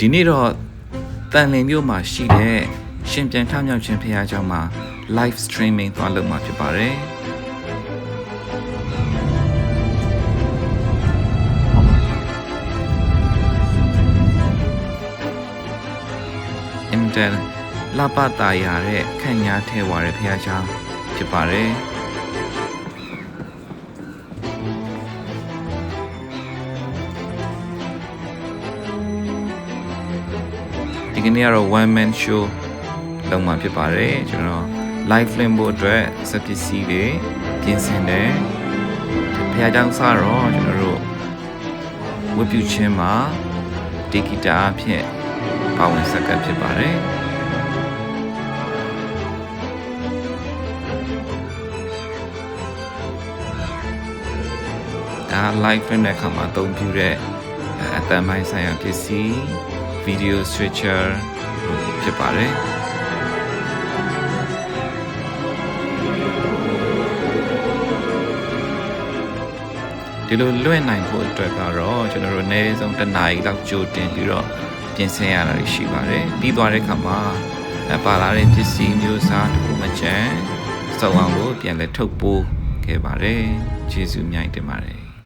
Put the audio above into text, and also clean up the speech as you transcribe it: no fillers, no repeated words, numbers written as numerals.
ဒီနေ့တော့တန်လင်းမြို့မှာရှိတဲ့ရှင်ပြန်ထမြောက်ခြင်းဖခင်เจ้าမှာ live streaming သွားလုပ်မှာဖြစ်ပါတယ်အင်တယ်လာပတာရတဲ့ခန့်ညားထဲဝါတဲ့ဖခင်เจ้าဖြစ်ပါတယ်ဒီကနေ့ကတော့ one man show လုပ်မှာဖြစ်ပါတယ်ကျွန်တော် live film ဖို့အတွက်စပစ္စည်းတွေပြင်ဆင်တယ်ဖခင်ကြောင့်စတော့ကျွန်တော်တို့ဝတ်ပြုခြင်းမှာဒီဂီတာအဖြစ်ပါဝင်ဆက်ကပ်ဖြစ်ပါတယ်ဒါ live film တဲ့အခါမှာအသုံးပြုတဲ့အတန်ပိုင်းဆိုင်ရာပစ္စည်းvideo switcher ဖြစ်ပါတယ်ဒီလိုလွှင့်နိုင်ဖို့အတွက်ကတော့ကျွန်တော်တို့အနည်းဆုံးတစ်နာရီလောက်ကြိုတင်ပြီးတော့ပြင်ဆင်ရတာရှိပါတယ်ပြီးသွားတဲ့အခါမှာပါလာတဲ့ပစ္စည်းမျိုးစားတစ်ခုမှချမ်းစုံအောင်လို့ပြန်လဲထုတ်ပိုးခဲ့ပါတယ်ကျေးဇူးများတင်ပါတယ်